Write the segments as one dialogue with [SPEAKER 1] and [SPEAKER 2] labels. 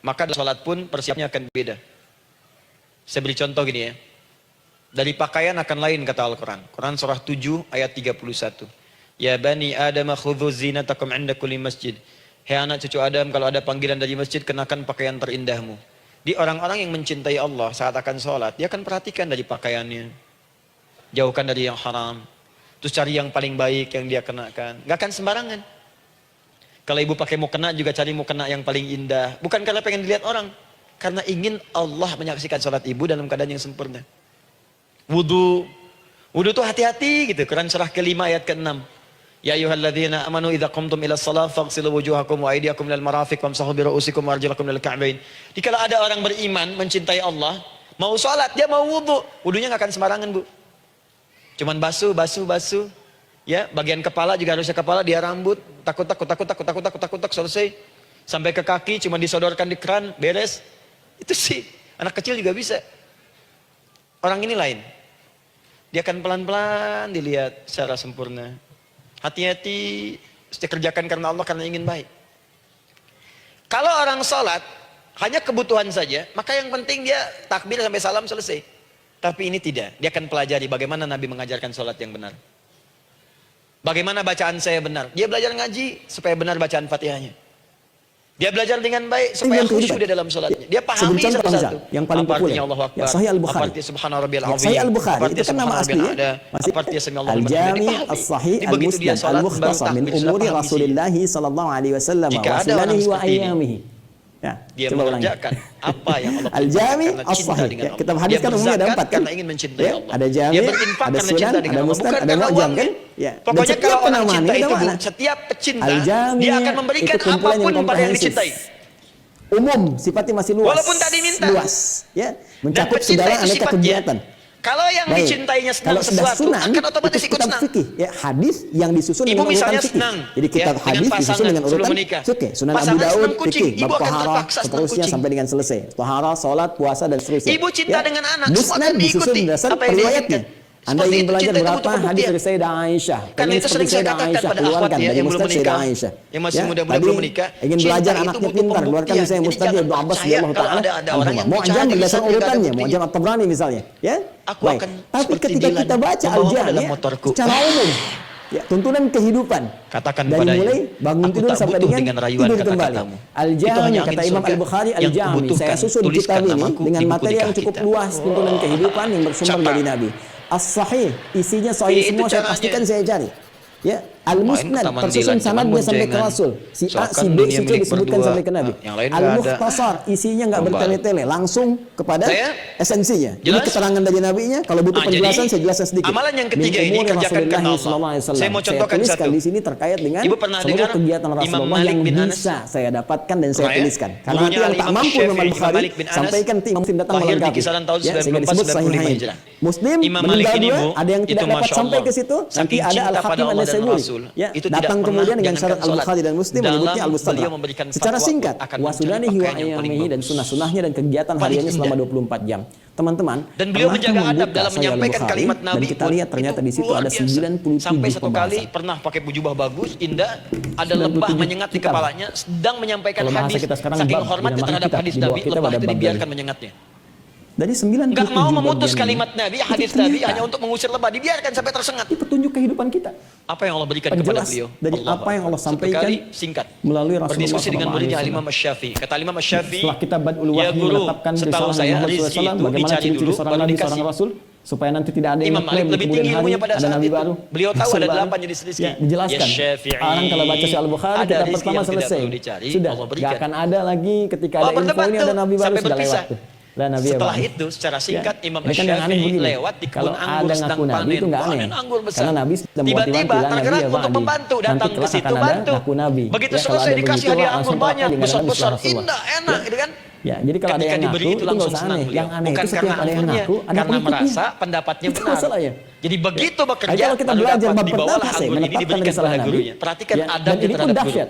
[SPEAKER 1] maka sholat pun persiapnya akan beda. Saya beri contoh gini ya. Dari pakaian akan lain kata Al-Quran. Quran surah 7 ayat 31. Ya bani Adam khudhu zinatakum inda kulli masjid. Hei anak cucu Adam, kalau ada panggilan dari masjid, kenakan pakaian terindahmu. Di orang-orang yang mencintai Allah saat akan sholat, dia akan perhatikan dari pakaiannya. Jauhkan dari yang haram. Terus cari yang paling baik yang dia kenakan. Gak akan sembarangan. Kalau ibu pakai mukena juga cari mukena yang paling indah. Bukan karena pengen dilihat orang. Karena ingin Allah menyaksikan sholat ibu dalam keadaan yang sempurna. Wudu tuh hati-hati gitu. Quran surah ke-5 ayat ke-6. Ya ayyuhalladzina amanu idza qumtum ila shalah faghsilu wujuhakum wa aydiyakum ilal marafiq wamsahu bi ru'usikum wa arjulakum ilal ka'bain. Dikala ada orang beriman mencintai Allah, mau salat dia mau wudu, wudunya enggak akan sembarangan, Bu. Cuman basuh. Ya, bagian kepala juga harusnya kepala, dia rambut, takut selesai. Sampai ke kaki cuma disodorkan di keran, beres. Itu sih anak kecil juga bisa. Orang ini lain. Dia akan pelan-pelan dilihat secara sempurna. Hati-hati, kerjakan karena Allah, karena ingin baik. Kalau orang sholat hanya kebutuhan saja, maka yang penting dia takbir sampai salam selesai. Tapi ini tidak, dia akan pelajari bagaimana Nabi mengajarkan sholat yang benar. Bagaimana bacaan saya benar. Dia belajar ngaji supaya benar bacaan Fatihahnya. Dia belajar dengan baik supaya khusyuk di dalam sholatnya. Dia pahami satu-satu.
[SPEAKER 2] Yang paling populer.
[SPEAKER 1] Ya,
[SPEAKER 2] Sahih Al-Bukhari.
[SPEAKER 1] Apa artinya Subhana Rabbiyal Azim?
[SPEAKER 2] Sahih Al-Bukhari itu kan nama aslinya.
[SPEAKER 1] Apa artinya Sami Allahu liman
[SPEAKER 2] Al-Jami
[SPEAKER 1] hamidah?
[SPEAKER 2] As-Sahih
[SPEAKER 1] Begitu dia
[SPEAKER 2] Al-Musnad
[SPEAKER 1] sholat,
[SPEAKER 2] Al-Mukhtasar
[SPEAKER 1] baru
[SPEAKER 2] min
[SPEAKER 1] takbir, sudah
[SPEAKER 2] umuri
[SPEAKER 1] paham
[SPEAKER 2] Rasulillah sallallahu alaihi wasallam
[SPEAKER 1] Jika
[SPEAKER 2] wa
[SPEAKER 1] ada orang
[SPEAKER 2] sunanihi wa
[SPEAKER 1] seperti ini,
[SPEAKER 2] ayyamihi. Ya,
[SPEAKER 1] dia mengerjakan apa yang Allah
[SPEAKER 2] Al-Jami
[SPEAKER 1] perintahkan karena cinta
[SPEAKER 2] As-Sahih.
[SPEAKER 1] dengan Allah.
[SPEAKER 2] Kita hadiskan
[SPEAKER 1] Dia
[SPEAKER 2] umumnya ada
[SPEAKER 1] berzakat
[SPEAKER 2] 4 kan?
[SPEAKER 1] karena ingin mencintai
[SPEAKER 2] Ya,
[SPEAKER 1] Allah.
[SPEAKER 2] ada Jami,
[SPEAKER 1] Dia berinfak
[SPEAKER 2] ada
[SPEAKER 1] karena
[SPEAKER 2] Sunan,
[SPEAKER 1] cinta dengan
[SPEAKER 2] ada
[SPEAKER 1] Allah.
[SPEAKER 2] Musnad,
[SPEAKER 1] Bukan
[SPEAKER 2] ada
[SPEAKER 1] karena
[SPEAKER 2] Mu'jam
[SPEAKER 1] uangnya.
[SPEAKER 2] kan? Ya.
[SPEAKER 1] Pokoknya kalau orang cinta itu,
[SPEAKER 2] mana?
[SPEAKER 1] setiap pecinta
[SPEAKER 2] Al-Jami
[SPEAKER 1] dia akan memberikan
[SPEAKER 2] itu kumpulan yang
[SPEAKER 1] apapun pada yang
[SPEAKER 2] komprehensif.
[SPEAKER 1] dicintai.
[SPEAKER 2] Umum, sifatnya masih luas.
[SPEAKER 1] Walaupun tak diminta.
[SPEAKER 2] Luas, ya. Mencakup
[SPEAKER 1] Dan pecinta
[SPEAKER 2] segala
[SPEAKER 1] itu
[SPEAKER 2] aneka
[SPEAKER 1] sifatnya,
[SPEAKER 2] kegiatan.
[SPEAKER 1] kalau yang
[SPEAKER 2] Baik.
[SPEAKER 1] dicintainya senang
[SPEAKER 2] Kalau sudah
[SPEAKER 1] sesuatu,
[SPEAKER 2] sunan,
[SPEAKER 1] akan otomatis
[SPEAKER 2] itu
[SPEAKER 1] ikut
[SPEAKER 2] kitab
[SPEAKER 1] senang.
[SPEAKER 2] fikih, ya, hadis yang disusun
[SPEAKER 1] Ibu
[SPEAKER 2] dengan urutan
[SPEAKER 1] misalnya
[SPEAKER 2] fikih.
[SPEAKER 1] senang,
[SPEAKER 2] Jadi kitab
[SPEAKER 1] ya,
[SPEAKER 2] hadis
[SPEAKER 1] dengan
[SPEAKER 2] disusun dengan
[SPEAKER 1] pasangan
[SPEAKER 2] urutan
[SPEAKER 1] sebelum menikah.
[SPEAKER 2] fikih. Sunan Abu
[SPEAKER 1] Pasangan
[SPEAKER 2] Daud
[SPEAKER 1] senang kucing,
[SPEAKER 2] fikih,
[SPEAKER 1] ibu
[SPEAKER 2] bab
[SPEAKER 1] akan
[SPEAKER 2] taharah,
[SPEAKER 1] terpaksa senang
[SPEAKER 2] seterusnya
[SPEAKER 1] kucing.
[SPEAKER 2] sampai dengan selesai. Taharah, salat, puasa dan seterusnya.
[SPEAKER 1] Ibu cinta dengan anak, semua
[SPEAKER 2] Musnad
[SPEAKER 1] akan
[SPEAKER 2] disusun
[SPEAKER 1] diikuti.
[SPEAKER 2] berdasar
[SPEAKER 1] Apa yang
[SPEAKER 2] riwayatnya.
[SPEAKER 1] diinginkan.
[SPEAKER 2] Anda
[SPEAKER 1] Seperti
[SPEAKER 2] ingin
[SPEAKER 1] itu,
[SPEAKER 2] belajar
[SPEAKER 1] cinta itu
[SPEAKER 2] berapa
[SPEAKER 1] butuh
[SPEAKER 2] hadis
[SPEAKER 1] pembuktian.
[SPEAKER 2] dari Sayyidah Aisyah?
[SPEAKER 1] Karena
[SPEAKER 2] Pengen
[SPEAKER 1] itu
[SPEAKER 2] seperti
[SPEAKER 1] sering saya
[SPEAKER 2] Sayyidah
[SPEAKER 1] katakan
[SPEAKER 2] Aisyah,
[SPEAKER 1] pada
[SPEAKER 2] keluarkan
[SPEAKER 1] akhwat ya,
[SPEAKER 2] dari
[SPEAKER 1] yang belum
[SPEAKER 2] Musnad Sayyidah
[SPEAKER 1] menikah,
[SPEAKER 2] Aisyah.
[SPEAKER 1] yang masih
[SPEAKER 2] Ya,
[SPEAKER 1] muda-muda
[SPEAKER 2] tadi
[SPEAKER 1] belum menikah,
[SPEAKER 2] ingin
[SPEAKER 1] cinta
[SPEAKER 2] belajar
[SPEAKER 1] itu
[SPEAKER 2] anaknya
[SPEAKER 1] butuh
[SPEAKER 2] pintar, keluarkan
[SPEAKER 1] pembuktian.
[SPEAKER 2] misalnya
[SPEAKER 1] Jadi
[SPEAKER 2] Musnad
[SPEAKER 1] jangan
[SPEAKER 2] Ibnu Abbas
[SPEAKER 1] percaya
[SPEAKER 2] radhiyallahu
[SPEAKER 1] kalau
[SPEAKER 2] taala.
[SPEAKER 1] ada orang yang
[SPEAKER 2] Mu'jam
[SPEAKER 1] percaya
[SPEAKER 2] berdasar
[SPEAKER 1] lisannya, nggak ada
[SPEAKER 2] urutannya,
[SPEAKER 1] buktinya.
[SPEAKER 2] Mu'jam At-Tabrani misalnya, ya.
[SPEAKER 1] Aku
[SPEAKER 2] Baik.
[SPEAKER 1] akan
[SPEAKER 2] Tapi
[SPEAKER 1] seperti
[SPEAKER 2] ketika
[SPEAKER 1] Dilan,
[SPEAKER 2] kita baca
[SPEAKER 1] membawamu dalam
[SPEAKER 2] Al-Jami
[SPEAKER 1] motorku.
[SPEAKER 2] secara umum, ya, tuntunan kehidupan.
[SPEAKER 1] Katakan
[SPEAKER 2] dari
[SPEAKER 1] kepadanya,
[SPEAKER 2] mulai bangun
[SPEAKER 1] aku
[SPEAKER 2] tidur
[SPEAKER 1] tak
[SPEAKER 2] sampai
[SPEAKER 1] butuh
[SPEAKER 2] dengan
[SPEAKER 1] dengan rayuan
[SPEAKER 2] tidur kembali.
[SPEAKER 1] kata-katamu. Itu
[SPEAKER 2] Al-Jami
[SPEAKER 1] hanya
[SPEAKER 2] kata
[SPEAKER 1] angin
[SPEAKER 2] Imam
[SPEAKER 1] surga
[SPEAKER 2] Al-Bukhari
[SPEAKER 1] yang
[SPEAKER 2] Al-Jami.
[SPEAKER 1] kubutuhkan.
[SPEAKER 2] Saya susun
[SPEAKER 1] Tuliskan
[SPEAKER 2] kitab ini
[SPEAKER 1] namaku
[SPEAKER 2] dengan
[SPEAKER 1] di buku
[SPEAKER 2] materi yang
[SPEAKER 1] nikah
[SPEAKER 2] cukup
[SPEAKER 1] kita.
[SPEAKER 2] luas, tuntunan kehidupan yang bersumber dari Nabi. As-Sahih, isinya sahih
[SPEAKER 1] Itu
[SPEAKER 2] semua, saya
[SPEAKER 1] caranya.
[SPEAKER 2] pastikan saya cari. Ya, Al-Musnad
[SPEAKER 1] Taman
[SPEAKER 2] tersusun
[SPEAKER 1] Dilan, cuman
[SPEAKER 2] sanadnya sampai ke
[SPEAKER 1] boncengan.
[SPEAKER 2] Rasul. Si A, si
[SPEAKER 1] Seakan
[SPEAKER 2] B,
[SPEAKER 1] dunia
[SPEAKER 2] si C
[SPEAKER 1] milik
[SPEAKER 2] disebutkan
[SPEAKER 1] berdua.
[SPEAKER 2] sampai ke Nabi.
[SPEAKER 1] Yang lain nggak ada.
[SPEAKER 2] Al-Mukhtasar, isinya nggak
[SPEAKER 1] Kembali.
[SPEAKER 2] bertele-tele, langsung kepada
[SPEAKER 1] Saya?
[SPEAKER 2] esensinya. Ini
[SPEAKER 1] Jelas?
[SPEAKER 2] keterangan dari Nabinya. Kalau butuh
[SPEAKER 1] Jadi,
[SPEAKER 2] penjelasan, saya jelaskan sedikit.
[SPEAKER 1] amalan yang ketiga
[SPEAKER 2] Min
[SPEAKER 1] ini
[SPEAKER 2] umuri
[SPEAKER 1] kerjakan
[SPEAKER 2] Rasulillah
[SPEAKER 1] karena Allah.
[SPEAKER 2] sallallahu alaihi wasallam.
[SPEAKER 1] Saya mau contohkan
[SPEAKER 2] tuliskan
[SPEAKER 1] satu.
[SPEAKER 2] di sini terkait dengan
[SPEAKER 1] Ibu pernah
[SPEAKER 2] seluruh
[SPEAKER 1] dengar
[SPEAKER 2] kegiatan
[SPEAKER 1] Imam
[SPEAKER 2] Rasulullah
[SPEAKER 1] Malik
[SPEAKER 2] yang
[SPEAKER 1] bin Anas?
[SPEAKER 2] bisa saya dapatkan dan saya
[SPEAKER 1] Pernah ya?
[SPEAKER 2] tuliskan. Karena nanti
[SPEAKER 1] Gurunya
[SPEAKER 2] yang tak
[SPEAKER 1] Imam
[SPEAKER 2] mampu Imam
[SPEAKER 1] Syafi'i, Imam
[SPEAKER 2] Bukhari
[SPEAKER 1] Malik bin Anas,
[SPEAKER 2] sampaikan Imam Muslim datang
[SPEAKER 1] lahir di
[SPEAKER 2] melengkapi.
[SPEAKER 1] kisaran tahun
[SPEAKER 2] Ya, sehingga
[SPEAKER 1] 94,
[SPEAKER 2] disebut
[SPEAKER 1] 95
[SPEAKER 2] Sahihain.
[SPEAKER 1] Hijrah.
[SPEAKER 2] Muslim
[SPEAKER 1] Imam
[SPEAKER 2] meninggal
[SPEAKER 1] Malik ini,
[SPEAKER 2] dua,
[SPEAKER 1] Bu,
[SPEAKER 2] ada yang
[SPEAKER 1] itu
[SPEAKER 2] tidak dapat
[SPEAKER 1] Masya
[SPEAKER 2] sampai
[SPEAKER 1] Allah.
[SPEAKER 2] ke situ. Nanti
[SPEAKER 1] Saking
[SPEAKER 2] ada
[SPEAKER 1] cinta pada
[SPEAKER 2] Al-Hakim
[SPEAKER 1] Allah dan
[SPEAKER 2] An-Naisaburi.
[SPEAKER 1] Rasul,
[SPEAKER 2] Ya,
[SPEAKER 1] itu tidak
[SPEAKER 2] datang
[SPEAKER 1] pernah
[SPEAKER 2] kemudian dengan syarat
[SPEAKER 1] jangankan sholat.
[SPEAKER 2] Al-Bukhari dan Muslim
[SPEAKER 1] Dalam
[SPEAKER 2] menyebutnya Al-Mustadrak.
[SPEAKER 1] beliau memberikan
[SPEAKER 2] Secara
[SPEAKER 1] fatwa
[SPEAKER 2] singkat,
[SPEAKER 1] akan
[SPEAKER 2] wasudanihi
[SPEAKER 1] mencari
[SPEAKER 2] wa
[SPEAKER 1] pakaian yang paling
[SPEAKER 2] ayyamihi dan
[SPEAKER 1] bagus.
[SPEAKER 2] sunnah-sunnahnya dan kegiatan
[SPEAKER 1] Paling
[SPEAKER 2] hariannya selama
[SPEAKER 1] indah.
[SPEAKER 2] 24 jam. Teman-teman,
[SPEAKER 1] Dan beliau
[SPEAKER 2] pernah
[SPEAKER 1] menjaga adab
[SPEAKER 2] membuka
[SPEAKER 1] dalam
[SPEAKER 2] Sahih
[SPEAKER 1] menyampaikan
[SPEAKER 2] Al-Bukhari,
[SPEAKER 1] kalimat Nabi.
[SPEAKER 2] dan kita lihat ternyata
[SPEAKER 1] Itu
[SPEAKER 2] di situ
[SPEAKER 1] luar
[SPEAKER 2] ada
[SPEAKER 1] biasa.
[SPEAKER 2] 97
[SPEAKER 1] Sampai satu kali
[SPEAKER 2] pembahasan.
[SPEAKER 1] pernah pakai jubah bagus, indah, ada
[SPEAKER 2] 97
[SPEAKER 1] lebah menyengat di
[SPEAKER 2] kitab.
[SPEAKER 1] kepalanya, sedang menyampaikan
[SPEAKER 2] Kalau bahasa
[SPEAKER 1] hadis.
[SPEAKER 2] kita sekarang
[SPEAKER 1] Saking
[SPEAKER 2] bab,
[SPEAKER 1] hormatnya
[SPEAKER 2] dinamakan
[SPEAKER 1] terhadap
[SPEAKER 2] kitab.
[SPEAKER 1] hadis
[SPEAKER 2] Di bawah
[SPEAKER 1] Nabi,
[SPEAKER 2] kitab
[SPEAKER 1] lebah
[SPEAKER 2] ada
[SPEAKER 1] itu
[SPEAKER 2] bab
[SPEAKER 1] dibiarkan
[SPEAKER 2] dari.
[SPEAKER 1] menyengatnya.
[SPEAKER 2] Dari 97
[SPEAKER 1] Enggak mau memutus
[SPEAKER 2] bagian
[SPEAKER 1] kalimat
[SPEAKER 2] ini,
[SPEAKER 1] Nabi,
[SPEAKER 2] itu
[SPEAKER 1] hadis Nabi
[SPEAKER 2] ternyata
[SPEAKER 1] hanya untuk mengusir lebah, dibiarkan sampai tersengat.
[SPEAKER 2] itu petunjuk kehidupan kita.
[SPEAKER 1] Apa yang Allah berikan kepada
[SPEAKER 2] Penjelas
[SPEAKER 1] beliau?
[SPEAKER 2] dari apa yang Allah sampaikan
[SPEAKER 1] Sekali singkat.
[SPEAKER 2] melalui Rasulullah
[SPEAKER 1] Berdiskusi dengan muridnya
[SPEAKER 2] SAW.
[SPEAKER 1] Imam Syafi'i. Kata Imam Syafi'i,
[SPEAKER 2] Setelah kita Badul
[SPEAKER 1] ya
[SPEAKER 2] Wahyi
[SPEAKER 1] guru,
[SPEAKER 2] menetapkan
[SPEAKER 1] setahu
[SPEAKER 2] risalah
[SPEAKER 1] saya
[SPEAKER 2] Muhammad
[SPEAKER 1] rizki
[SPEAKER 2] SAW,
[SPEAKER 1] itu
[SPEAKER 2] bagaimana
[SPEAKER 1] dicari
[SPEAKER 2] ciri-ciri
[SPEAKER 1] dulu,
[SPEAKER 2] seorang
[SPEAKER 1] baru
[SPEAKER 2] Nabi,
[SPEAKER 1] dikasih.
[SPEAKER 2] seorang Rasul, supaya nanti tidak ada yang
[SPEAKER 1] Imam
[SPEAKER 2] mengklaim
[SPEAKER 1] Malik
[SPEAKER 2] di
[SPEAKER 1] lebih
[SPEAKER 2] kemudian
[SPEAKER 1] tinggi
[SPEAKER 2] hari
[SPEAKER 1] ilmunya pada
[SPEAKER 2] ada
[SPEAKER 1] saat
[SPEAKER 2] Nabi
[SPEAKER 1] itu.
[SPEAKER 2] baru.
[SPEAKER 1] Beliau tahu
[SPEAKER 2] Rasul
[SPEAKER 1] ada
[SPEAKER 2] baru.
[SPEAKER 1] 8 jenis rizki.
[SPEAKER 2] Ya, dijelaskan.
[SPEAKER 1] Ya Syafi'i,
[SPEAKER 2] Orang kalau baca Sahih Al-Bukhari
[SPEAKER 1] ada
[SPEAKER 2] kita
[SPEAKER 1] rizki
[SPEAKER 2] pertama
[SPEAKER 1] yang tidak
[SPEAKER 2] selesai.
[SPEAKER 1] perlu dicari,
[SPEAKER 2] Sudah,
[SPEAKER 1] Allah
[SPEAKER 2] nggak
[SPEAKER 1] berikan.
[SPEAKER 2] akan ada lagi ketika
[SPEAKER 1] Oh,
[SPEAKER 2] ada info
[SPEAKER 1] berdebat
[SPEAKER 2] ini
[SPEAKER 1] tuh,
[SPEAKER 2] ada Nabi baru
[SPEAKER 1] sampai
[SPEAKER 2] sudah
[SPEAKER 1] berpisah.
[SPEAKER 2] lewat tuh. Lah, Nabi
[SPEAKER 1] Setelah
[SPEAKER 2] baru.
[SPEAKER 1] itu secara singkat
[SPEAKER 2] Ya.
[SPEAKER 1] Imam
[SPEAKER 2] Ini kan yang aneh
[SPEAKER 1] Syafi'i
[SPEAKER 2] begini.
[SPEAKER 1] lewat di
[SPEAKER 2] Kalau
[SPEAKER 1] kebun anggur
[SPEAKER 2] ada
[SPEAKER 1] sedang
[SPEAKER 2] ngaku Nabi itu nggak
[SPEAKER 1] panen
[SPEAKER 2] aneh.
[SPEAKER 1] anggur besar.
[SPEAKER 2] Karena Nabi sudah
[SPEAKER 1] Tiba-tiba
[SPEAKER 2] mewanti-wanti,
[SPEAKER 1] tergerak
[SPEAKER 2] Nabi ya
[SPEAKER 1] untuk
[SPEAKER 2] wa'di.
[SPEAKER 1] pembantu datang
[SPEAKER 2] Nanti
[SPEAKER 1] ke
[SPEAKER 2] kelak
[SPEAKER 1] situ
[SPEAKER 2] akan ada
[SPEAKER 1] bantu.
[SPEAKER 2] ngaku Nabi.
[SPEAKER 1] Begitu
[SPEAKER 2] Ya, kalau
[SPEAKER 1] selesai
[SPEAKER 2] ada
[SPEAKER 1] dikasih
[SPEAKER 2] begitu,
[SPEAKER 1] hadiah
[SPEAKER 2] langsung
[SPEAKER 1] anggur banyak,
[SPEAKER 2] tawakal dengan Nabi
[SPEAKER 1] besar-besar,
[SPEAKER 2] Rasulullah.
[SPEAKER 1] indah, enak
[SPEAKER 2] Ya.
[SPEAKER 1] gitu kan.
[SPEAKER 2] Ya, jadi kalau ada
[SPEAKER 1] Ketika
[SPEAKER 2] yang
[SPEAKER 1] diberi
[SPEAKER 2] ngaku
[SPEAKER 1] itu
[SPEAKER 2] itu nggak
[SPEAKER 1] langsung
[SPEAKER 2] usah
[SPEAKER 1] senang
[SPEAKER 2] aneh.
[SPEAKER 1] beliau.
[SPEAKER 2] Yang aneh
[SPEAKER 1] Bukan
[SPEAKER 2] itu
[SPEAKER 1] karena
[SPEAKER 2] setiap ada yang
[SPEAKER 1] anggurnya,
[SPEAKER 2] ngaku, ada
[SPEAKER 1] karena
[SPEAKER 2] pengikutnya.
[SPEAKER 1] merasa pendapatnya
[SPEAKER 2] Itu
[SPEAKER 1] benar.
[SPEAKER 2] masalahnya.
[SPEAKER 1] Jadi begitu bekerja,
[SPEAKER 2] Kalau kita
[SPEAKER 1] lalu
[SPEAKER 2] belajar
[SPEAKER 1] dapat
[SPEAKER 2] bab
[SPEAKER 1] dibawalah
[SPEAKER 2] pertama, saya
[SPEAKER 1] anggur ini
[SPEAKER 2] menetapkan
[SPEAKER 1] diberikan
[SPEAKER 2] risalah
[SPEAKER 1] kepada
[SPEAKER 2] Nabi.
[SPEAKER 1] gurunya. Perhatikan
[SPEAKER 2] Ya,
[SPEAKER 1] adabnya
[SPEAKER 2] dan ini pun
[SPEAKER 1] terhadap guru.
[SPEAKER 2] dahsyat.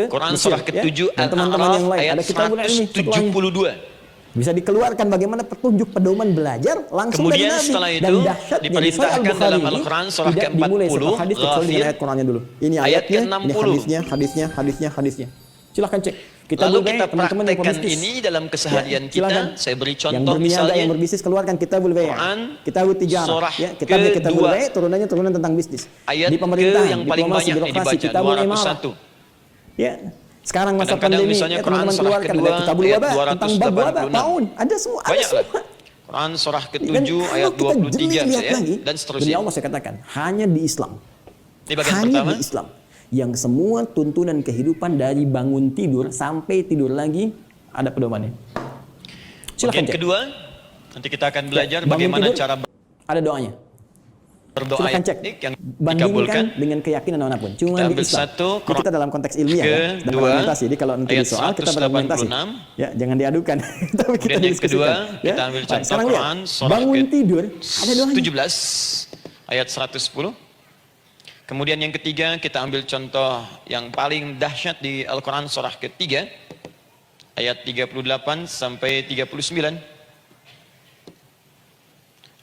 [SPEAKER 2] ke
[SPEAKER 1] Quran
[SPEAKER 2] Mesir,
[SPEAKER 1] surah ke-7
[SPEAKER 2] Dan teman-teman yang
[SPEAKER 1] Al-A'raf
[SPEAKER 2] lain
[SPEAKER 1] ayat
[SPEAKER 2] ada kitabul ilmi setelahnya.
[SPEAKER 1] 172.
[SPEAKER 2] Bisa dikeluarkan bagaimana petunjuk pedoman belajar langsung
[SPEAKER 1] Kemudian
[SPEAKER 2] dari Nabi.
[SPEAKER 1] setelah itu
[SPEAKER 2] Dan dahsyatnya di Sahih
[SPEAKER 1] diperintahkan
[SPEAKER 2] Al-Bukhari
[SPEAKER 1] dalam
[SPEAKER 2] ini
[SPEAKER 1] Al-Quran surah
[SPEAKER 2] tidak dimulai
[SPEAKER 1] ke-40
[SPEAKER 2] satu hadis kecuali dengan ayat Qurannya dulu. Ini
[SPEAKER 1] ayat
[SPEAKER 2] ayatnya,
[SPEAKER 1] ke-60.
[SPEAKER 2] ini hadisnya. Silahkan cek.
[SPEAKER 1] Lalu kita
[SPEAKER 2] teman-teman yang
[SPEAKER 1] praktekkan
[SPEAKER 2] pebisnis.
[SPEAKER 1] ini dalam keseharian
[SPEAKER 2] silakan.
[SPEAKER 1] kita. Saya beri
[SPEAKER 2] Yang
[SPEAKER 1] contoh
[SPEAKER 2] berniaga,
[SPEAKER 1] misalnya
[SPEAKER 2] yang berbisnis keluarkan kitabul bay',
[SPEAKER 1] Quran
[SPEAKER 2] kitabul tijarah,
[SPEAKER 1] surah
[SPEAKER 2] ya, kitabul
[SPEAKER 1] ke-2.
[SPEAKER 2] bay', turunannya turunan tentang bisnis.
[SPEAKER 1] ayat
[SPEAKER 2] Di pemerintahan,
[SPEAKER 1] yang paling
[SPEAKER 2] diplomasi,
[SPEAKER 1] banyak nih
[SPEAKER 2] birokrasi,
[SPEAKER 1] dibaca
[SPEAKER 2] kitabul imarah.
[SPEAKER 1] 201.
[SPEAKER 2] Ya. Sekarang masa
[SPEAKER 1] Kadang-kadang
[SPEAKER 2] pandemi,
[SPEAKER 1] misalnya
[SPEAKER 2] ya,
[SPEAKER 1] Quran
[SPEAKER 2] teman-teman
[SPEAKER 1] surah
[SPEAKER 2] keluarkan
[SPEAKER 1] kedua,
[SPEAKER 2] ada kitabul
[SPEAKER 1] ayat
[SPEAKER 2] wabah tentang bab wabah,
[SPEAKER 1] 286.
[SPEAKER 2] taun, ada semua, ada
[SPEAKER 1] Banyak lah.
[SPEAKER 2] semua.
[SPEAKER 1] Quran surah
[SPEAKER 2] Dan
[SPEAKER 1] ke-7 ayat
[SPEAKER 2] kalau kita
[SPEAKER 1] 23
[SPEAKER 2] jeli lihat
[SPEAKER 1] ya,
[SPEAKER 2] lagi,
[SPEAKER 1] dan
[SPEAKER 2] demi
[SPEAKER 1] seterusnya.
[SPEAKER 2] Allah saya katakan, hanya di Islam.
[SPEAKER 1] Ini bagian
[SPEAKER 2] Hanya
[SPEAKER 1] pertama.
[SPEAKER 2] di Islam. Yang semua tuntunan kehidupan dari bangun tidur sampai tidur lagi ada pedomannya. Silakan
[SPEAKER 1] Bagian
[SPEAKER 2] cek.
[SPEAKER 1] kedua, nanti kita akan belajar
[SPEAKER 2] Bangun
[SPEAKER 1] bagaimana
[SPEAKER 2] tidur,
[SPEAKER 1] cara
[SPEAKER 2] ada doanya.
[SPEAKER 1] berdoa
[SPEAKER 2] Silakan cek.
[SPEAKER 1] yang
[SPEAKER 2] Bandingkan
[SPEAKER 1] dikabulkan.
[SPEAKER 2] dengan keyakinan manapun. Cuma
[SPEAKER 1] Kita
[SPEAKER 2] di
[SPEAKER 1] ambil
[SPEAKER 2] Islam.
[SPEAKER 1] satu,
[SPEAKER 2] Ini kita dalam konteks ilmiah ya, dan
[SPEAKER 1] kedua,
[SPEAKER 2] argumentasi. Jadi kalau nanti di
[SPEAKER 1] ayat
[SPEAKER 2] soal kita berargumentasi.
[SPEAKER 1] 186.
[SPEAKER 2] Ya, jangan diadukan. Tapi kita
[SPEAKER 1] Kemudian yang kedua,
[SPEAKER 2] diskusikan.
[SPEAKER 1] kita ambil
[SPEAKER 2] Baik,
[SPEAKER 1] contoh
[SPEAKER 2] sekarang lihat.
[SPEAKER 1] Quran surah
[SPEAKER 2] Bangun tidur ada doanya.
[SPEAKER 1] 17 ayat 110. Kemudian yang ketiga, kita ambil contoh yang paling dahsyat di Al-Quran surah ketiga ayat 38 sampai 39.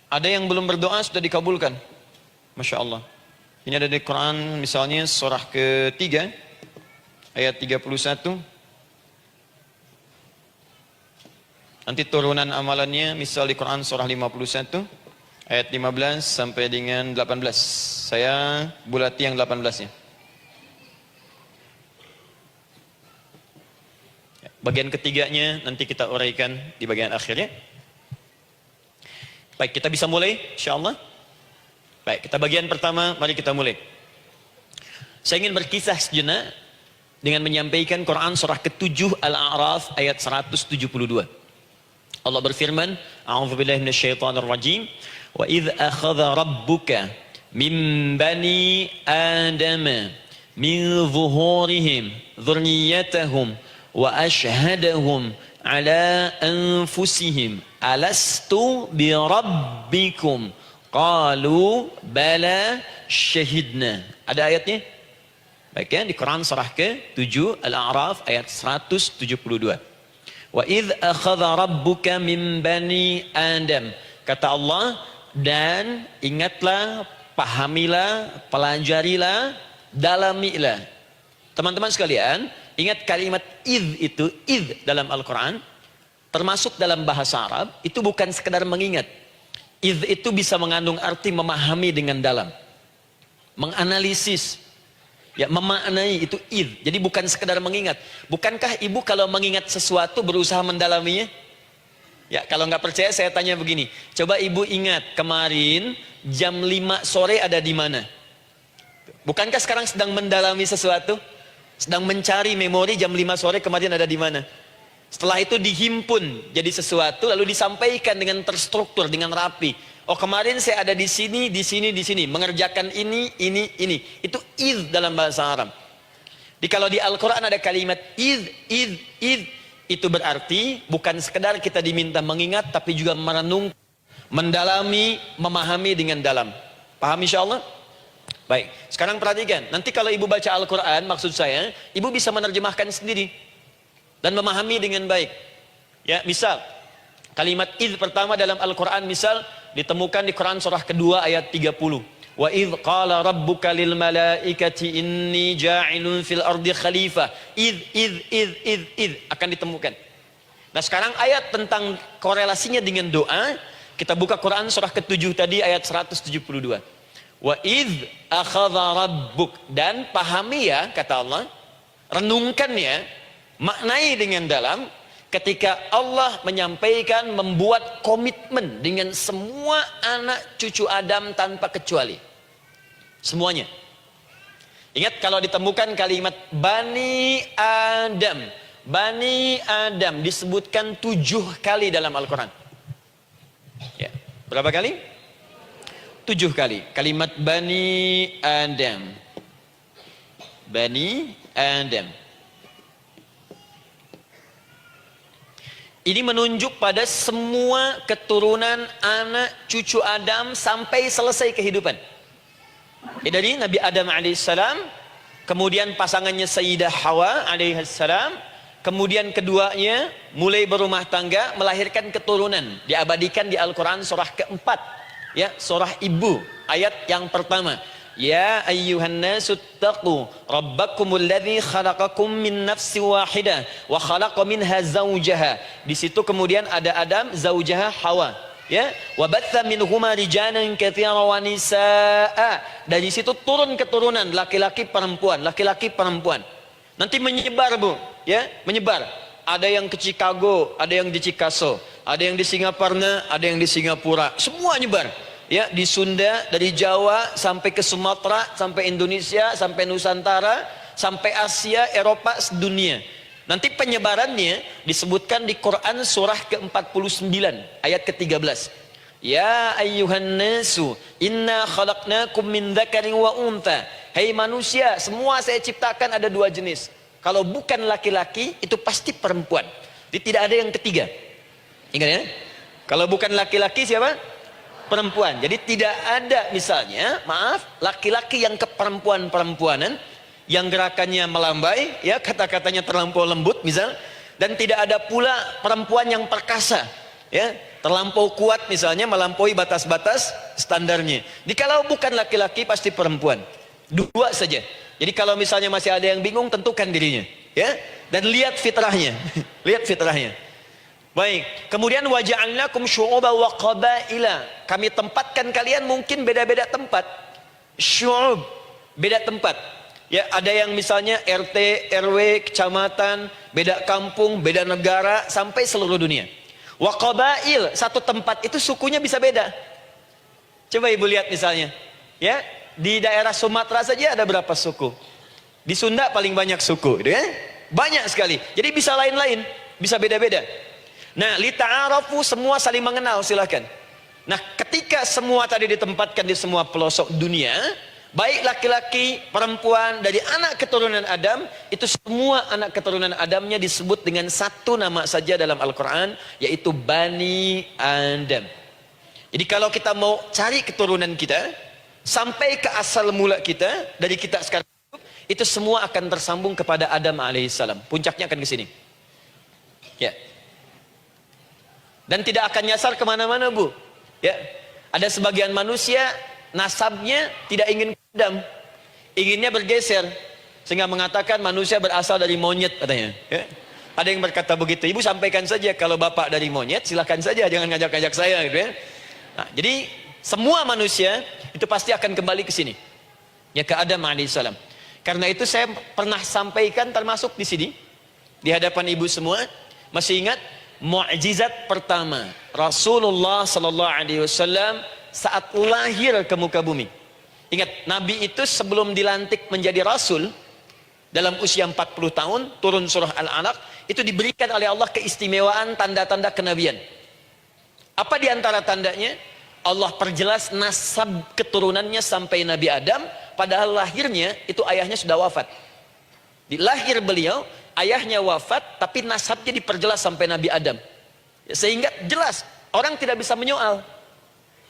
[SPEAKER 1] Ada yang belum berdoa sudah dikabulkan. Masya Allah. Ini ada di Quran misalnya surah ketiga ayat 31. Nanti turunan amalannya misal di Quran surah 51 ayat 15 sampai dengan 18. Saya bulati yang 18-nya. Bagian ketiganya nanti kita uraikan di bagian akhirnya. Baik, kita bisa mulai insyaallah. Baik, kita bagian pertama, mari kita mulai. Saya ingin berkisah sejenak dengan menyampaikan Quran surah ke-7 Al-A'raf ayat 172. Allah berfirman, A'udzubillahi minasyaitonirrajim, wa idz akhadha rabbuka min bani adama min zuhurihim dzurriyyatahum wa ashhadahum ala anfusihim alastu bi rabbikum qalu bala syahidna. Ada ayatnya? Baik ya, di Quran surah ke-7 Al-A'raf ayat 172. Wa idz akhadha rabbuka min bani Adam. Kata Allah, dan ingatlah, pahamilah, pelajarilah, dalamilah. Teman-teman sekalian, ingat kalimat idz itu, idz dalam Al-Quran termasuk dalam bahasa Arab itu bukan sekedar mengingat. Idz itu bisa mengandung arti memahami dengan dalam, menganalisis, ya, memaknai, itu idz. Jadi bukan sekedar mengingat. Bukankah ibu kalau mengingat sesuatu berusaha mendalaminya? Ya, kalau nggak percaya saya tanya begini. Coba ibu ingat kemarin jam 5 sore ada di mana? Bukankah sekarang sedang mendalami sesuatu? Sedang mencari memori jam 5 sore kemarin ada di mana? Setelah itu dihimpun jadi sesuatu lalu disampaikan dengan terstruktur, dengan rapi. Oh, kemarin saya ada di sini, di sini, di sini, mengerjakan ini. Itu idz dalam bahasa Arab. Jadi kalau di Al-Quran ada kalimat idz, itu berarti bukan sekedar kita diminta mengingat, tapi juga merenung, mendalami, memahami dengan dalam. Paham insyaallah? Baik, sekarang perhatikan. Nanti kalau ibu baca Al-Quran, maksud saya, ibu bisa menerjemahkan sendiri dan memahami dengan baik. Ya, misal kalimat idz pertama dalam Al-Quran misal ditemukan di Quran surah kedua ayat 30. Wa idz qala rabbuka lil malaikati inni ja'ilun fil ardi khalifah. Idz akan ditemukan. Nah, sekarang ayat tentang korelasinya dengan doa, kita buka Quran surah ke-7 tadi ayat 172. Wa idz akhadha rabbuk, dan pahami ya kata Allah, renungkan ya, maknai dengan dalam ketika Allah menyampaikan, membuat komitmen dengan semua anak cucu Adam tanpa kecuali. Semuanya. Ingat kalau ditemukan kalimat Bani Adam. Bani Adam disebutkan 7 kali dalam Al-Quran. Ya. Berapa kali? 7 kali. Kalimat Bani Adam. Bani Adam. Ini menunjuk pada semua keturunan anak cucu Adam sampai selesai kehidupan. Dari Nabi Adam alaihissalam, kemudian pasangannya Sayyidah Hawa alaihissalam, kemudian keduanya mulai berumah tangga, melahirkan keturunan. Diabadikan di Al-Quran surah keempat, ya, surah Ibu, ayat yang pertama. Ya ayyuhan nasu taqu rabbakumul ladzi khalaqakum min nafsin wahidah wa khalaqa minha zawjaha. Di situ kemudian ada Adam, zaujaha Hawa, ya. Wa batha minhuma rijalan katsiran wa nisaa. Dari situ turun keturunan laki-laki perempuan, laki-laki perempuan. Nanti menyebar, Bu, ya, menyebar. Ada yang ke Chicago, ada yang di Chicago, ada yang di Singaparna, ada yang di Singapura, semua nyebar. Ya, di Sunda, dari Jawa sampai ke Sumatera, sampai Indonesia, sampai Nusantara, sampai Asia, Eropa, dunia. Nanti penyebarannya disebutkan di Quran surah ke-49 ayat ke-13. Ya ayyuhan nasu inna khalaqnakum min dzakarin wa untha. Hai manusia, semua saya ciptakan ada dua jenis. Kalau bukan laki-laki itu pasti perempuan. Jadi tidak ada yang ketiga. Ingat ya? Kalau bukan laki-laki siapa? Perempuan. Jadi tidak ada misalnya, maaf, laki-laki yang keperempuan-perempuanan, yang gerakannya melambai, ya kata-katanya terlampau lembut misal, dan tidak ada pula perempuan yang perkasa, ya terlampau kuat misalnya, melampaui batas-batas standarnya. Jadi kalau bukan laki-laki pasti perempuan, dua saja. Jadi kalau misalnya masih ada yang bingung, tentukan dirinya, ya, dan lihat fitrahnya, lihat fitrahnya. Baik, kemudian waja'alnakum syu'uban wa qabaila. Kami tempatkan kalian mungkin beda-beda tempat. Syu'ub, beda tempat. Ya, ada yang misalnya RT, RW, kecamatan, beda kampung, beda negara, sampai seluruh dunia. Wa qabail, satu tempat itu sukunya bisa beda. Coba ibu lihat misalnya, ya, di daerah Sumatera saja ada berapa suku? Di Sunda paling banyak suku, gitu ya? Banyak sekali. Jadi bisa lain-lain, bisa beda-beda. Nah, lita'arafu, semua saling mengenal, silakan. Nah, ketika semua tadi ditempatkan di semua pelosok dunia, baik laki-laki, perempuan, dari anak keturunan Adam, itu semua anak keturunan Adamnya disebut dengan satu nama saja dalam Al-Quran, yaitu Bani Adam. Jadi kalau kita mau cari keturunan kita, sampai ke asal mula kita, dari kita sekarang, itu semua akan tersambung kepada Adam alaihissalam. Puncaknya akan ke sini. Ya. Dan tidak akan nyasar kemana-mana, Bu. Ya. Ada sebagian manusia, nasabnya tidak ingin Adam, inginnya bergeser, sehingga mengatakan manusia berasal dari monyet katanya, ya. Ada yang berkata begitu. Ibu sampaikan saja, kalau bapak dari monyet silahkan saja, jangan ngajak-ngajak saya gitu ya. Nah, jadi semua manusia itu pasti akan kembali ke sini, ya, ke Adam alaihissalam. Karena itu saya pernah sampaikan termasuk di sini di hadapan ibu semua, masih ingat mukjizat pertama Rasulullah sallallahu alaihi wasallam saat lahir ke muka bumi. Ingat, Nabi itu sebelum dilantik menjadi Rasul, dalam usia 40 tahun, turun surah Al-Alaq, itu diberikan oleh Allah keistimewaan tanda-tanda kenabian. Apa diantara tandanya? Allah perjelas nasab keturunannya sampai Nabi Adam, padahal lahirnya itu ayahnya sudah wafat. Di lahir beliau, ayahnya wafat, tapi nasabnya diperjelas sampai Nabi Adam. Sehingga jelas, orang tidak bisa menyoal.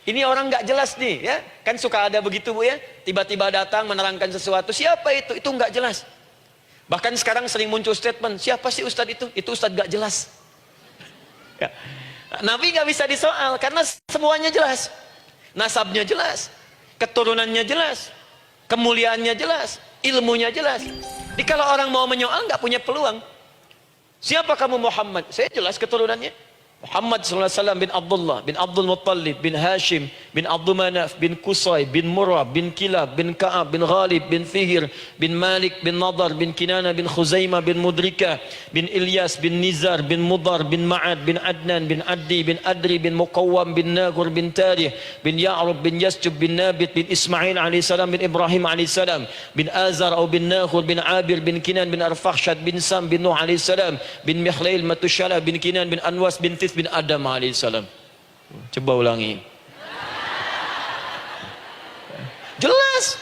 [SPEAKER 1] Ini orang nggak jelas nih, ya kan suka ada begitu, Bu, ya, tiba-tiba datang menerangkan sesuatu, siapa itu nggak jelas. Bahkan sekarang sering muncul statement, siapa sih ustadz itu ustadz nggak jelas, ya. Nabi nggak bisa disoal karena semuanya jelas, nasabnya jelas, keturunannya jelas, kemuliaannya jelas, ilmunya jelas. Jadi kalau orang mau menyoal nggak punya peluang. Siapa kamu Muhammad? Saya jelas keturunannya. Muhammad SAW bin Abdullah, bin Abdul Muttalib, bin Hashim, bin Abdul Manaf, bin Qusay, bin Murrah, bin Kilab, bin Ka'ab, bin Ghalib, bin Fihir, bin Malik, bin Nadar, bin Kinana, bin Khuzaimah, bin Mudrika, bin Ilyas, bin Nizar, bin Mudar, bin Ma'ad, bin Adnan, bin Addi, bin Adri, bin Muqawwam, bin Nagur, bin Tarih, bin Ya'rub, bin Yasjub, bin Nabit, bin Ismail alaihissalam, bin Ibrahim alaihissalam, bin Azar atau bin Nakhur, bin Abir, bin Kinan, bin Arfakhshad, bin Sam, bin Nuh alaihissalam, bin Mihlail, Matushalah, bin Kinan, bin Anwas, bin bin Adam alaihissalam. Coba ulangi. Jelas.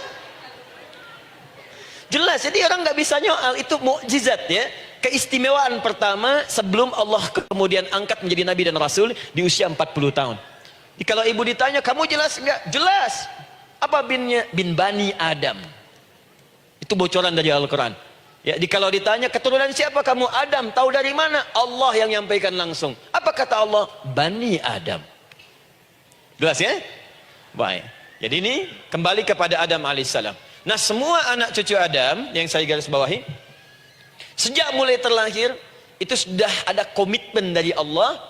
[SPEAKER 1] Jelas. Jadi orang nggak bisa nyoal, itu mukjizat, ya. Keistimewaan pertama sebelum Allah kemudian angkat menjadi nabi dan rasul di usia 40 tahun. Jadi kalau ibu ditanya, kamu jelas nggak? Jelas. Apa binnya? Bin Bani Adam. Itu bocoran dari Al-Quran. Ya, kalau ditanya keturunan siapa kamu? Adam. Tahu dari mana? Allah yang nyampaikan langsung. Apa kata Allah? Bani Adam. Jelas, ya? Baik. Jadi ini kembali kepada Adam alaihissalam. Nah, semua anak cucu Adam yang saya garis bawahi, sejak mulai terlahir itu sudah ada komitmen dari Allah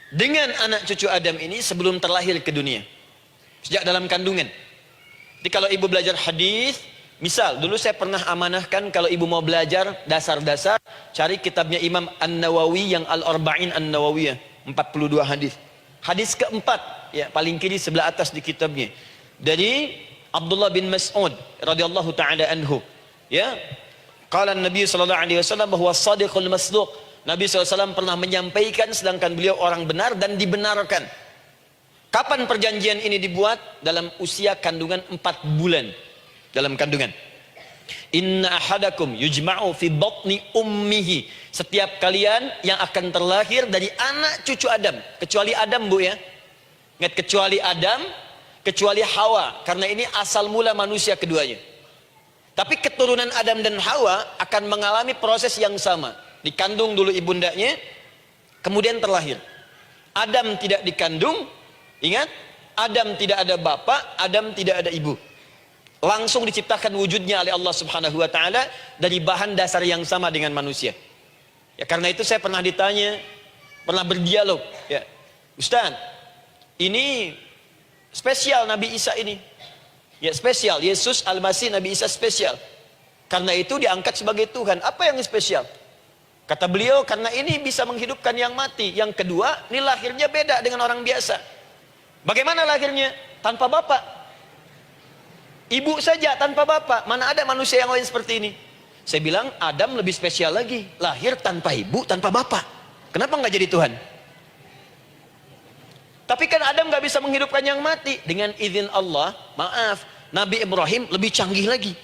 [SPEAKER 1] dengan anak cucu Adam ini sebelum terlahir ke dunia. Sejak dalam kandungan. Jadi kalau ibu belajar hadis, misal, dulu saya pernah amanahkan kalau ibu mau belajar dasar-dasar, cari kitabnya Imam An-Nawawi yang Al-Arba'in An-Nawawiyah. 42 hadis. Hadis keempat, ya paling kiri sebelah atas di kitabnya, dari Abdullah bin Mas'ud radhiyallahu taala anhu. Ya, qala Nabi sallallahu alaihi wasallam bahwa shadiqul masduq. Nabi SAW pernah menyampaikan sedangkan beliau orang benar dan dibenarkan. Kapan perjanjian ini dibuat? Dalam usia kandungan 4 bulan. Dalam kandungan. Inna ahadakum yujma'u fi batni ummihi. Setiap kalian yang akan terlahir dari anak cucu Adam. Kecuali Adam, Bu, ya. Ingat, kecuali Adam, kecuali Hawa. Karena ini asal mula manusia keduanya. Tapi keturunan Adam dan Hawa akan mengalami proses yang sama. Dikandung dulu ibundanya, kemudian terlahir. Adam tidak dikandung, ingat, Adam tidak ada bapak, Adam tidak ada ibu. Langsung diciptakan wujudnya oleh Allah Subhanahu wa taala dari bahan dasar yang sama dengan manusia. Ya, karena itu saya pernah ditanya, pernah berdialog, ya, Ustaz, ini spesial Nabi Isa ini. Ya, spesial, Yesus Al-Masih Nabi Isa spesial. Karena itu diangkat sebagai Tuhan. Apa yang spesial? Kata beliau, karena ini bisa menghidupkan yang mati. Yang kedua, ini lahirnya beda dengan orang biasa. Bagaimana lahirnya? Tanpa bapak. Ibu saja tanpa bapak. Mana ada manusia yang lain seperti ini? Saya bilang, Adam lebih spesial lagi. Lahir tanpa ibu, tanpa bapak. Kenapa nggak jadi Tuhan? Tapi kan Adam nggak bisa menghidupkan yang mati. Dengan izin Allah, maaf, Nabi Ibrahim lebih canggih lagi.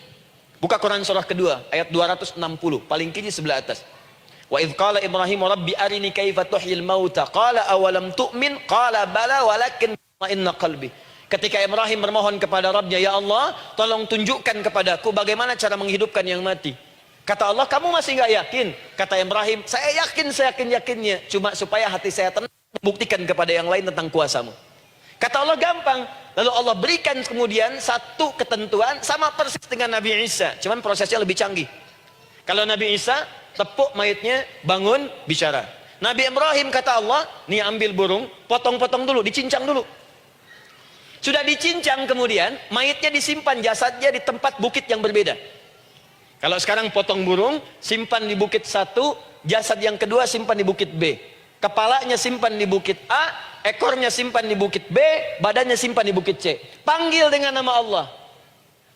[SPEAKER 1] Buka Quran surah kedua, ayat 260. Paling kiri sebelah atas. Wa idh qala Ibrahim rabbi arini kaifa tuhyil mauta qala awalam tu'min qala bala walakin inna qalbi. Ketika Ibrahim bermohon kepada Rabbnya, ya Allah, tolong tunjukkan kepadaku bagaimana cara menghidupkan yang mati. Kata Allah, kamu masih nggak yakin? Kata Ibrahim, saya yakin-yakinnya, cuma supaya hati saya tenang, membuktikan kepada yang lain tentang kuasamu. Kata Allah, gampang. Lalu Allah berikan kemudian satu ketentuan sama persis dengan Nabi Isa, cuman prosesnya lebih canggih. Kalau Nabi Isa tepuk mayatnya, bangun, bicara. Nabi Ibrahim kata Allah, nih ambil burung, potong-potong dulu, dicincang dulu. Sudah dicincang kemudian, mayatnya disimpan, jasadnya di tempat bukit yang berbeda. Kalau sekarang potong burung, simpan di bukit satu, jasad yang kedua simpan di bukit B. Kepalanya simpan di bukit A, ekornya simpan di bukit B, badannya simpan di bukit C. Panggil dengan nama Allah.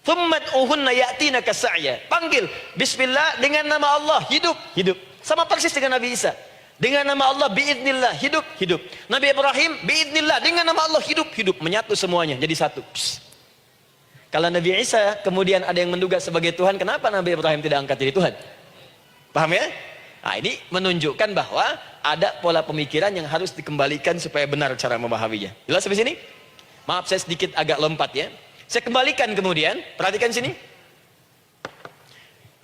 [SPEAKER 1] Thummat uhunna ya'tina kasa'ya. Panggil bismillah dengan nama Allah, hidup, hidup. Sama persis dengan Nabi Isa. Dengan nama Allah biidznillah, hidup, hidup. Nabi Ibrahim biidznillah, dengan nama Allah hidup, hidup. Menyatu semuanya jadi satu. Psst. Kalau Nabi Isa kemudian ada yang menduga sebagai Tuhan, kenapa Nabi Ibrahim tidak angkat jadi Tuhan? Paham ya? Nah, ini menunjukkan bahwa ada pola pemikiran yang harus dikembalikan supaya benar cara memahaminya. Jelas sampai sini? Maaf saya sedikit agak lompat ya. Saya kembalikan kemudian, perhatikan sini.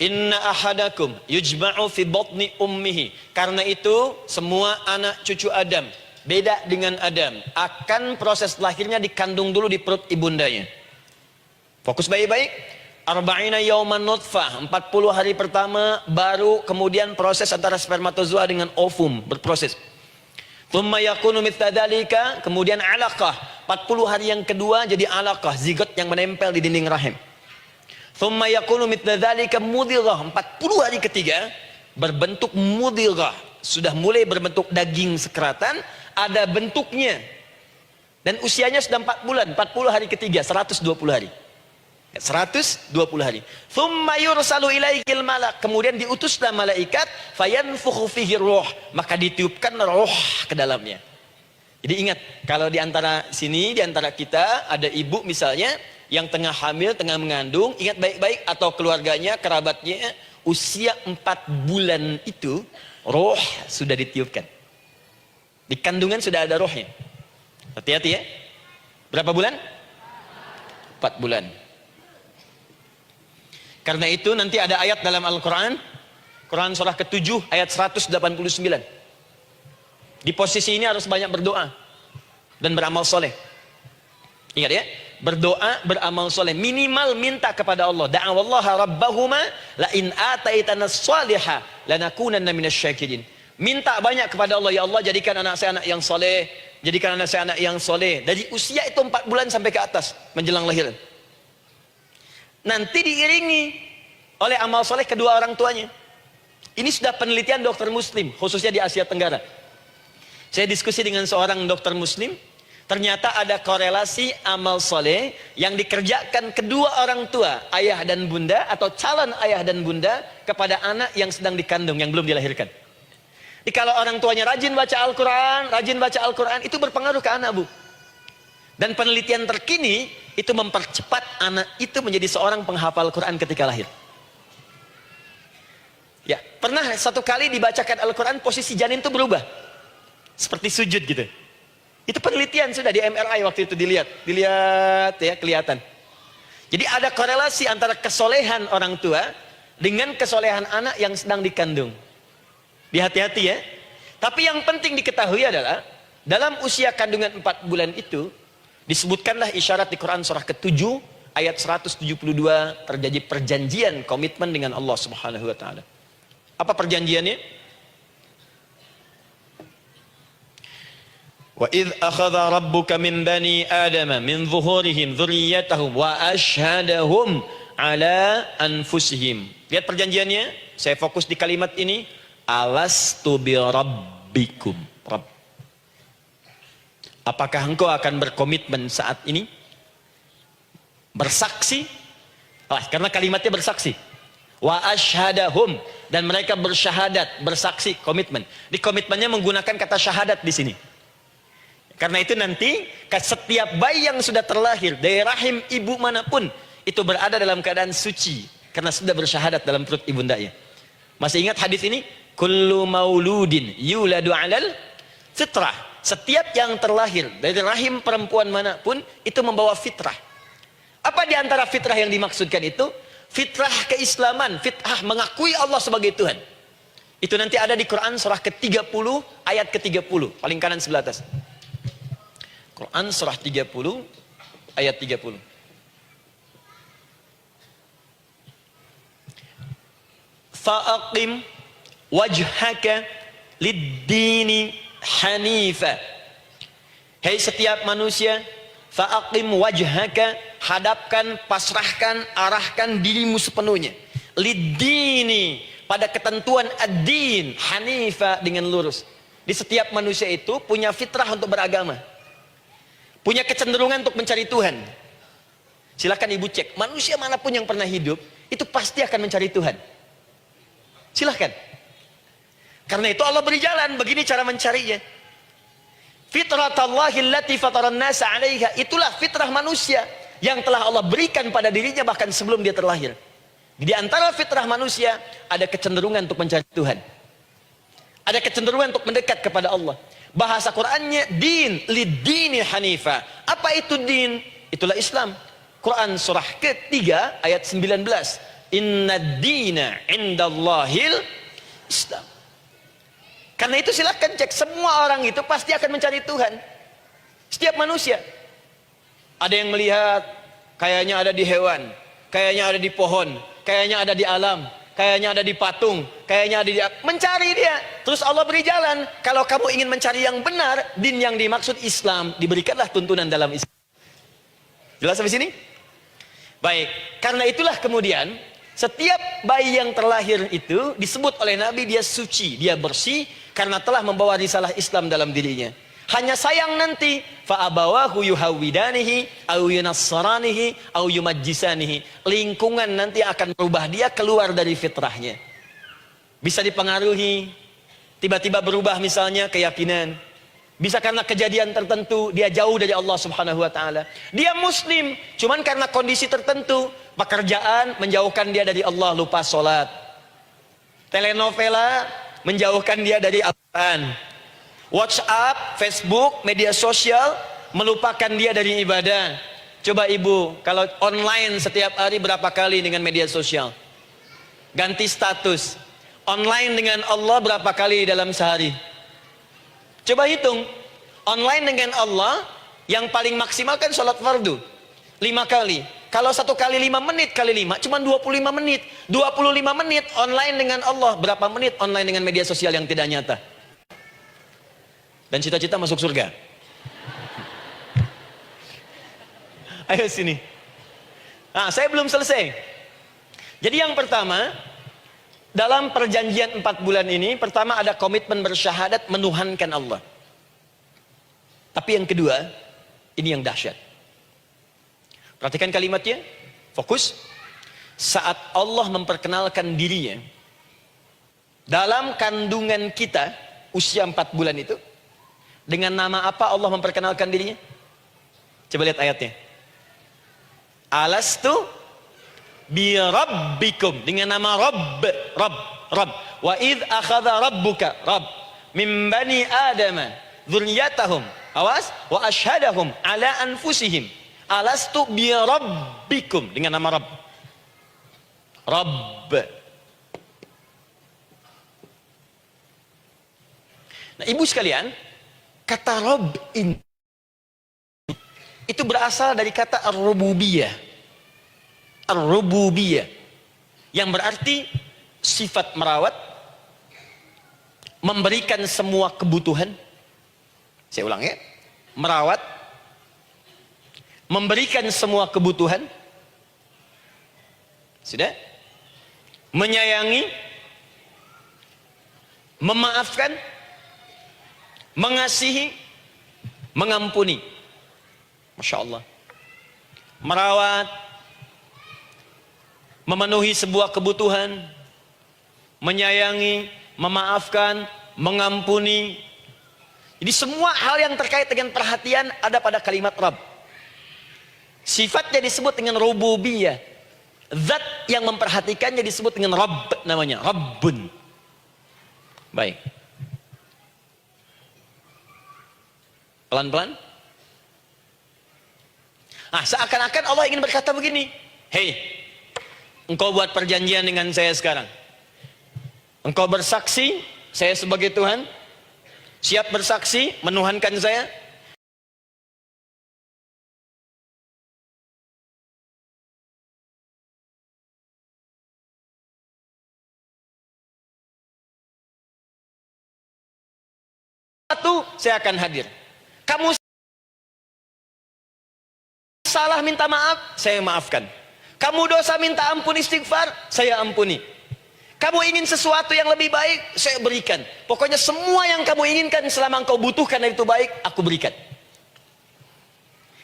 [SPEAKER 1] Inna ahadakum yujma'u fi batni ummihi. Karena itu semua anak cucu Adam, beda dengan Adam, akan proses lahirnya dikandung dulu di perut ibundanya. Fokus baik-baik. Arba'ina yauman nutfah, 40 hari pertama baru kemudian proses antara spermatozoa dengan ovum berproses. Thumma yakunu mithla dzalika, kemudian alaqah. 40 hari yang kedua jadi alaqah, zigot yang menempel di dinding rahim. Thumma yakunu mithla dzalika mudghah. 40 hari ketiga berbentuk mudghah, sudah mulai berbentuk daging sekeratan, ada bentuknya. Dan usianya sudah 4 bulan, 40 hari ketiga, 120 hari. 120 hari. Thumma yursalu ilaikil malak, kemudian diutuslah malaikat, fayanfukhu fihi ruh, maka ditiupkan roh ke dalamnya. Jadi ingat, kalau di antara sini, di antara kita ada ibu misalnya yang tengah hamil, tengah mengandung, ingat baik-baik, atau keluarganya, kerabatnya, usia 4 bulan itu roh sudah ditiupkan. Di kandungan sudah ada rohnya. Hati-hati ya. Berapa bulan? 4 bulan. Karena itu nanti ada ayat dalam Al-Quran, Quran surah ke-7 ayat 189. Di posisi ini harus banyak berdoa dan beramal soleh. Ingat ya, berdoa, beramal soleh, minimal minta kepada Allah. Da'awallaha rabbahuma la in ataitana salihah lanakunanna minasyakirin. Minta banyak kepada Allah, ya Allah jadikan anak saya anak yang soleh, jadikan anak saya anak yang soleh. Dari usia itu 4 bulan sampai ke atas menjelang lahiran. Nanti diiringi oleh amal soleh kedua orang tuanya. Ini sudah penelitian dokter muslim, khususnya di Asia Tenggara. Saya diskusi dengan seorang dokter muslim, ternyata ada korelasi amal soleh yang dikerjakan kedua orang tua, ayah dan bunda, atau calon ayah dan bunda, kepada anak yang sedang dikandung, yang belum dilahirkan. Jadi kalau orang tuanya rajin baca Al-Quran, itu berpengaruh ke anak, Bu. Dan penelitian terkini, itu mempercepat anak itu menjadi seorang penghafal Quran ketika lahir. Ya, pernah satu kali dibacakan Al-Quran, posisi janin itu berubah. Seperti sujud gitu. Itu penelitian sudah di MRI waktu itu dilihat ya, kelihatan. Jadi ada korelasi antara kesolehan orang tua dengan kesolehan anak yang sedang dikandung. Hati-hati ya. Tapi yang penting diketahui adalah dalam usia kandungan 4 bulan itu disebutkanlah isyarat di Quran surah ke-7 ayat 172 terjadi perjanjian komitmen dengan Allah Subhanahu wa taala. Apa perjanjiannya? Wa idh akhadha rabbuka min bani adama min zuhurihim dzurriyyatahum wa ashhadahum ala anfusihim. Lihat perjanjiannya, saya fokus di kalimat ini, alastu bi rabbikum. Rabb. Apakah engkau akan berkomitmen saat ini? Bersaksi? Karena kalimatnya bersaksi. Wa ashhadahum, dan mereka bersyahadat, bersaksi, komitmen. Di komitmennya menggunakan kata syahadat di sini. Karena itu nanti setiap bayi yang sudah terlahir dari rahim ibu manapun itu berada dalam keadaan suci karena sudah bersyahadat dalam perut ibundanya. Masih ingat hadis ini? Kullu mauludin yuladu 'alal fitrah. Setiap yang terlahir dari rahim perempuan manapun itu membawa fitrah. Apa di antara fitrah yang dimaksudkan itu? Fitrah keislaman, fitrah mengakui Allah sebagai Tuhan. Itu nanti ada di Quran surah ke-30 ayat ke-30, paling kanan sebelah atas. Quran surah 30 ayat 30. Fa'aqim wajhaka lid-dini hanifa. Hei setiap manusia, fa'aqim wajhaka, hadapkan, pasrahkan, arahkan dirimu sepenuhnya. Lid-dini, pada ketentuan ad-din, hanifa, dengan lurus. Di setiap manusia itu punya fitrah untuk beragama. Punya kecenderungan untuk mencari Tuhan. Silakan ibu cek, manusia manapun yang pernah hidup, itu pasti akan mencari Tuhan. Silahkan. Karena itu Allah beri jalan, begini cara mencarinya. Fitratallahi allati fataran nasa 'alaiha, itulah fitrah manusia yang telah Allah berikan pada dirinya bahkan sebelum dia terlahir. Di antara fitrah manusia ada kecenderungan untuk mencari Tuhan. Ada kecenderungan untuk mendekat kepada Allah. Bahasa Qur'annya din, lid-dini hanifa. Apa itu din? Itulah Islam. Quran surah ke-3 ayat 19. Inna dina indallahil Islam. Karena itu silahkan cek, semua orang itu pasti akan mencari Tuhan. Setiap manusia. Ada yang melihat, kayaknya ada di hewan, kayaknya ada di pohon, kayaknya ada di alam, kayaknya ada di patung, kayaknya ada di... Mencari dia. Terus Allah beri jalan. Kalau kamu ingin mencari yang benar, din yang dimaksud Islam, diberikanlah tuntunan dalam Islam. Jelas sampai sini? Baik. Karena itulah kemudian, setiap bayi yang terlahir itu disebut oleh Nabi dia suci, dia bersih karena telah membawa risalah Islam dalam dirinya. Hanya sayang nanti fa abawahu yuhawidanihi au yunassaranihi au yumajjisanihi. Lingkungan nanti akan merubah dia keluar dari fitrahnya. Bisa dipengaruhi, tiba-tiba berubah misalnya keyakinan. Bisa karena kejadian tertentu dia jauh dari Allah Subhanahu wa taala. Dia muslim, cuman karena kondisi tertentu, pekerjaan menjauhkan dia dari Allah, lupa sholat. Telenovela menjauhkan dia dari Al-Quran. WhatsApp, Facebook, media sosial melupakan dia dari ibadah. Coba ibu, kalau online setiap hari berapa kali dengan media sosial? Ganti status. Online dengan Allah berapa kali dalam sehari? Coba hitung. Online dengan Allah yang paling maksimal kan sholat fardu 5 kali. Kalau 1 kali 5 menit kali 5 cuma 25 menit. 25 menit online dengan Allah. Berapa menit online dengan media sosial yang tidak nyata? Dan cita-cita masuk surga. Ayo sini. Nah, saya belum selesai. Jadi yang pertama, dalam perjanjian 4 bulan ini, pertama ada komitmen bersyahadat menuhankan Allah. Tapi yang kedua, ini yang dahsyat. Perhatikan kalimatnya, fokus. Saat Allah memperkenalkan dirinya dalam kandungan kita, usia 4 bulan itu, dengan nama apa Allah memperkenalkan dirinya? Coba lihat ayatnya. Alastu bi rabbikum, dengan nama Rabb, Rabb. Wa idh akhadha rabbuka, Rabb, min bani Adama dzurriyyatahum, awas, wa ashhadahum ala anfusihim. Alastu bi rabbikum, dengan nama Rabb. Rabb. Nah, ibu sekalian, kata Rabb ini itu berasal dari kata ar-rububiyah. Ar-rububiyah yang berarti sifat merawat, memberikan semua kebutuhan. Saya ulang ya. Merawat, memberikan semua kebutuhan. Sudah? Menyayangi, memaafkan, mengasihi, mengampuni. Masya Allah. Merawat, memenuhi sebuah kebutuhan, menyayangi, memaafkan, mengampuni. Jadi semua hal yang terkait dengan perhatian ada pada kalimat Rabb. Sifatnya disebut dengan rububiyah. Zat yang memperhatikannya disebut dengan Rabb, namanya Rabbun. Baik. Pelan-pelan. Ah, seakan-akan Allah ingin berkata begini, hei, engkau buat perjanjian dengan saya sekarang. Engkau bersaksi, saya sebagai Tuhan, siap bersaksi, menuhankan saya. Satu, saya akan hadir. Kamu salah minta maaf, saya maafkan. Kamu dosa minta ampun istighfar, saya ampuni. Kamu ingin sesuatu yang lebih baik, saya berikan. Pokoknya semua yang kamu inginkan selama engkau butuhkan dan itu baik, aku berikan.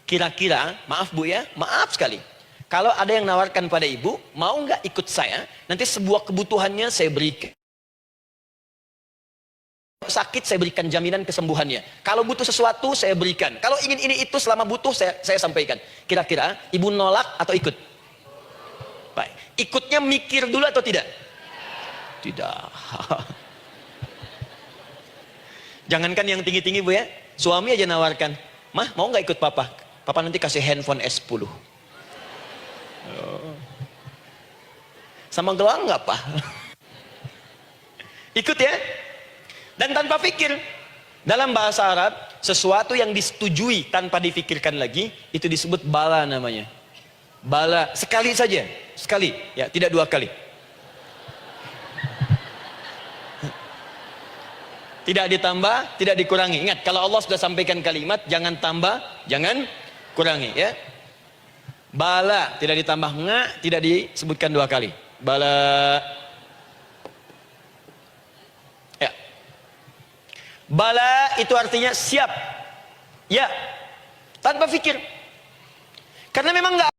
[SPEAKER 1] Kira-kira, maaf Bu ya, maaf sekali. Kalau ada yang nawarkan pada ibu, mau nggak ikut saya, nanti sebuah kebutuhannya saya berikan. Sakit saya berikan jaminan kesembuhannya. Kalau butuh sesuatu saya berikan. Kalau ingin ini itu selama butuh saya sampaikan. Kira-kira ibu nolak atau ikut? Baik. Ikutnya mikir dulu atau tidak? Tidak. Jangankan yang tinggi-tinggi Bu ya. Suami aja nawarkan. Mah mau nggak ikut papa? Papa nanti kasih handphone S10. Sama gelang nggak Pak? Ikut ya. Dan tanpa pikir. Dalam bahasa Arab, sesuatu yang disetujui tanpa difikirkan lagi, itu disebut bala namanya. Bala, sekali saja. Sekali, ya, tidak 2 kali. Tidak ditambah, tidak dikurangi. Ingat, kalau Allah sudah sampaikan kalimat, jangan tambah, jangan kurangi. Ya. Bala, tidak ditambah nga, tidak disebutkan 2 kali. Bala. Bala itu artinya siap. Ya. Tanpa fikir. Karena memang enggak